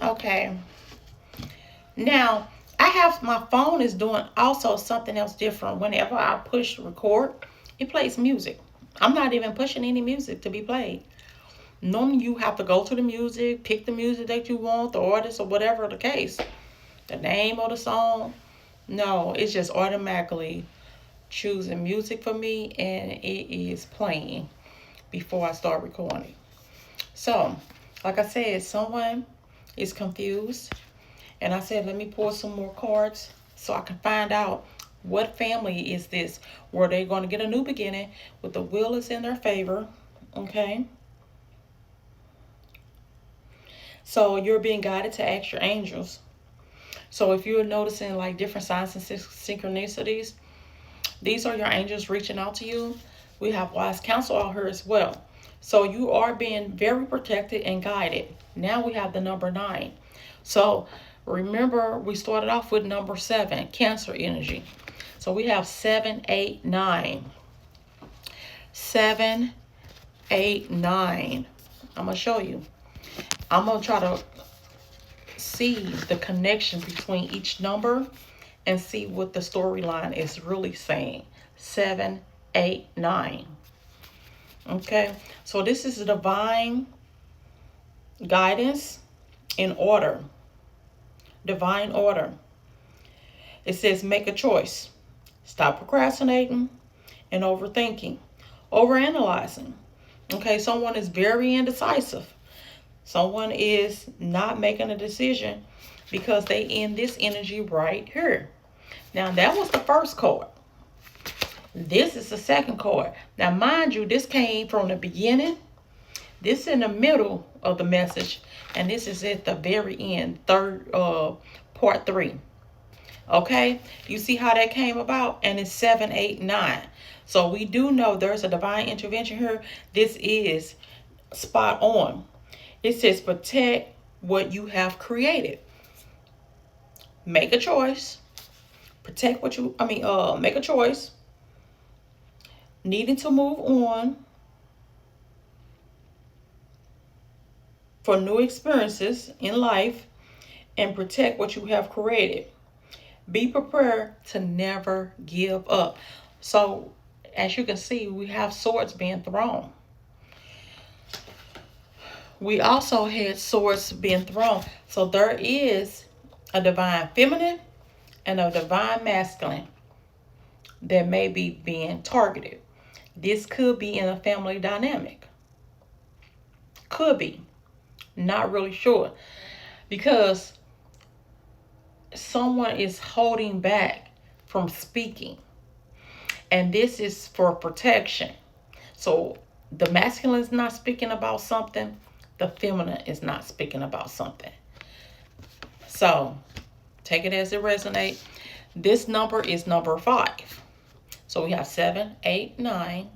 Okay. Now, I have my phone is doing also something else different. Whenever I push record, it plays music. I'm not even pushing any music to be played. Normally, you have to go to the music, pick the music that you want, the artist, or whatever the case, the name of the song. No, it's just automatically choosing music for me and it is playing before I start recording. So, like I said, someone is confused, and I said, let me pull some more cards so I can find out what family is this. Were they going to get a new beginning with the will is in their favor? Okay. So you're being guided to ask your angels. So if you're noticing like different signs and synchronicities, these are your angels reaching out to you. We have wise counsel out here as well. So you are being very protected and guided. Now we have the number 9. So remember, we started off with number 7, Cancer energy. So we have 7, 8, 9. 7, 8, 9. I'm going to show you. I'm going to try to see the connection between each number and see what the storyline is really saying. 7, 8, 9. Okay, so this is divine guidance in order. Divine order. It says make a choice. Stop procrastinating and overthinking. Overanalyzing. Okay, someone is very indecisive. Someone is not making a decision because they in this energy right here. Now that was the first card. This is the second card. Now mind you, this came from the beginning. This in the middle of the message, and this is at the very end, third part 3. Okay, you see how that came about, and it's 7, 8, 9. So we do know there's a divine intervention here. This is spot on. It says protect what you have created. Make a choice. Protect what you, make a choice. Needing to move on for new experiences in life and protect what you have created. Be prepared to never give up. So, as you can see, we have swords being thrown. We also had swords being thrown. So, there is a divine feminine and a divine masculine that may be being targeted. This could be in a family dynamic. Could be. Not really sure. Because someone is holding back from speaking. And this is for protection. So the masculine is not speaking about something. The feminine is not speaking about something. So take it as it resonates. This number is number 5. So we have 7, 8, 9.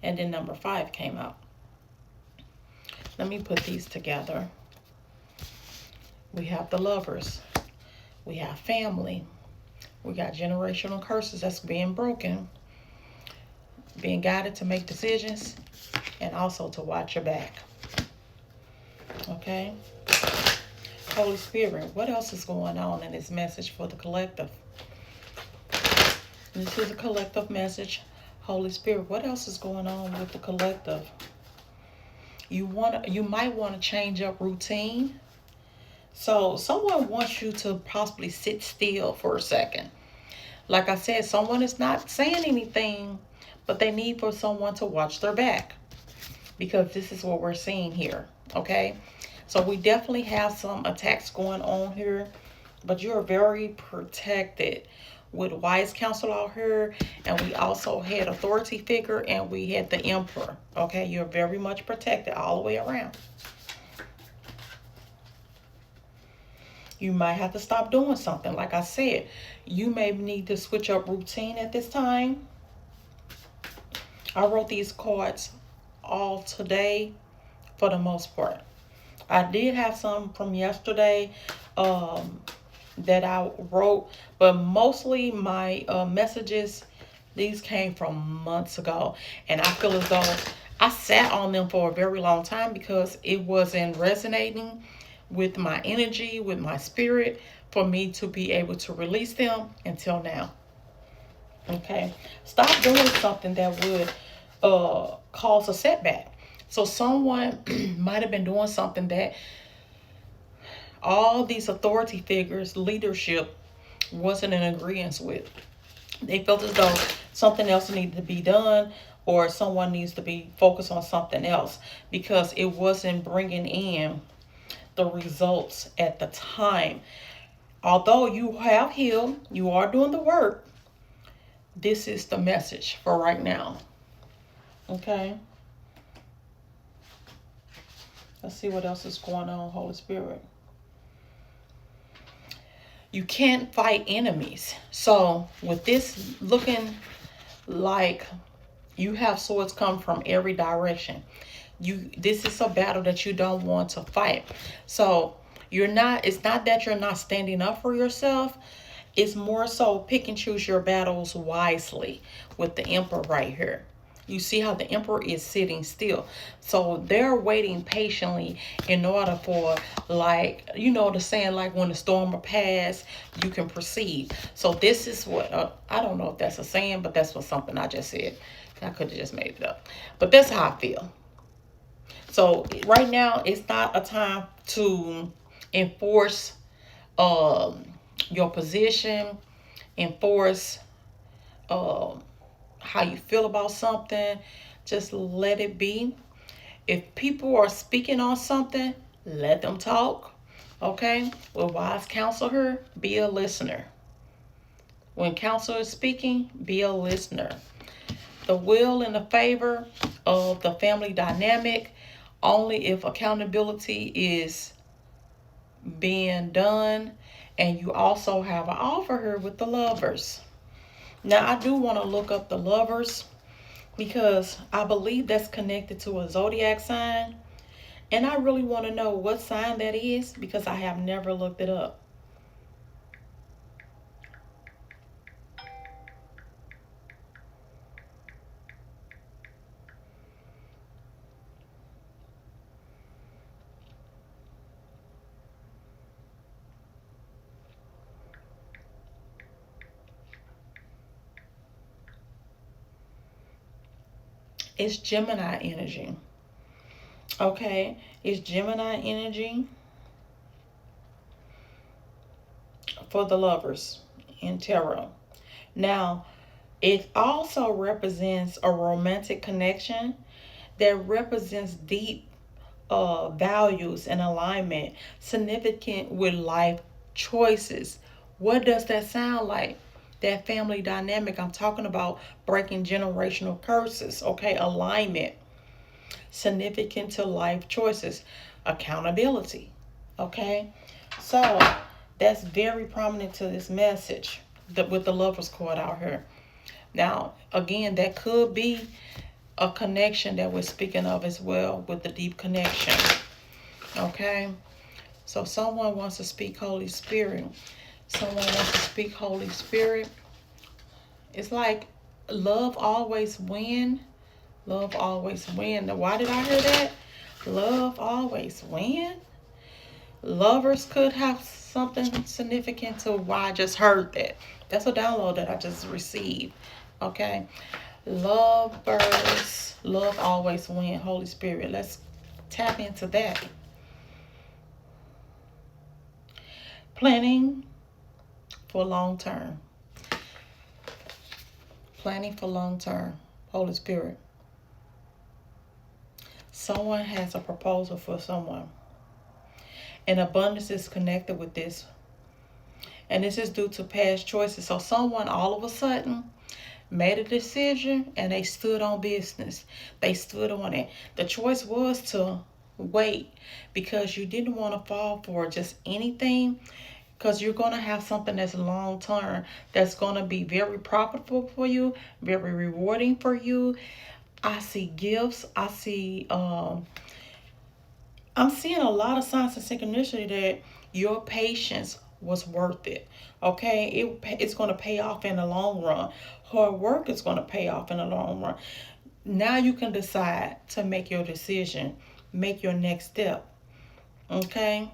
And then number 5 came out. Let me put these together. We have the lovers. We have family. We got generational curses that's being broken. Being guided to make decisions. And also to watch your back. Okay. Holy Spirit, what else is going on in this message for the collective? This is a collective message. Holy Spirit, what else is going on with the collective? You might want to change up routine. So someone wants you to possibly sit still for a second. Like I said, someone is not saying anything, but they need for someone to watch their back. Because this is what we're seeing here. Okay? So we definitely have some attacks going on here. But you're very protected with wise counsel out here. And we also had authority figure and we had the emperor. Okay? You're very much protected all the way around. You might have to stop doing something. Like I said, you may need to switch up routine at this time. I wrote these cards all today for the most part. I did have some from yesterday that I wrote, but mostly my messages, these came from months ago. And I feel as though I sat on them for a very long time because it wasn't resonating with my energy, with my spirit, for me to be able to release them until now. Okay, stop doing something that would cause a setback. So someone might have been doing something that all these authority figures, leadership, wasn't in agreement with. They felt as though something else needed to be done, or someone needs to be focused on something else because it wasn't bringing in the results at the time. Although you have healed, you are doing the work. This is the message for right now. Okay. Let's see what else is going on, Holy Spirit. You can't fight enemies. So with this looking like you have swords come from every direction, this is a battle that you don't want to fight. So it's not that you're not standing up for yourself. It's more so pick and choose your battles wisely with the Emperor right here. You see how the Emperor is sitting still. So they're waiting patiently in order for, like, the saying, like, when the storm will pass, you can proceed. So this is what, I don't know if that's a saying, but that's what something I just said. I could have just made it up. But that's how I feel. So right now, it's not a time to enforce your position, enforce how you feel about something. Just let it be. If people are speaking on something, let them talk. Okay? With wise counsel here, be a listener. When counsel is speaking, be a listener. The will and the favor of the family dynamic, only if accountability is being done. And you also have an offer here with the lovers. Now, I do want to look up the lovers because I believe that's connected to a zodiac sign. And I really want to know what sign that is because I have never looked it up. It's Gemini energy. Okay, it's Gemini energy for the lovers in tarot. Now, it also represents a romantic connection that represents deep values and alignment, significant with life choices. What does that sound like? That family dynamic I'm talking about, breaking generational curses. Okay, alignment, significant to life choices, accountability. Okay, so that's very prominent to this message with the lovers card out here. Now, again, that could be a connection that we're speaking of as well with the deep connection. Okay, so someone wants to speak Holy Spirit. Someone wants to speak Holy Spirit. It's like love always win. Love always win. Now, why did I hear that? Love always win. Lovers could have something significant to why I just heard that. That's a download that I just received. Okay. Lovers. Love always win. Holy Spirit. Let's tap into that. Planning for long term. Planning for long term. Holy Spirit. Someone has a proposal for someone. And abundance is connected with this. And this is due to past choices. So someone all of a sudden made a decision and they stood on business. They stood on it. The choice was to wait because you didn't want to fall for just anything, because you're going to have something that's long term, that's going to be very profitable for you, very rewarding for you. I see gifts. I'm seeing a lot of signs of synchronicity that your patience was worth it. Okay, it's going to pay off in the long run. Hard work is going to pay off in the long run. Now you can decide to make your decision, make your next step. Okay,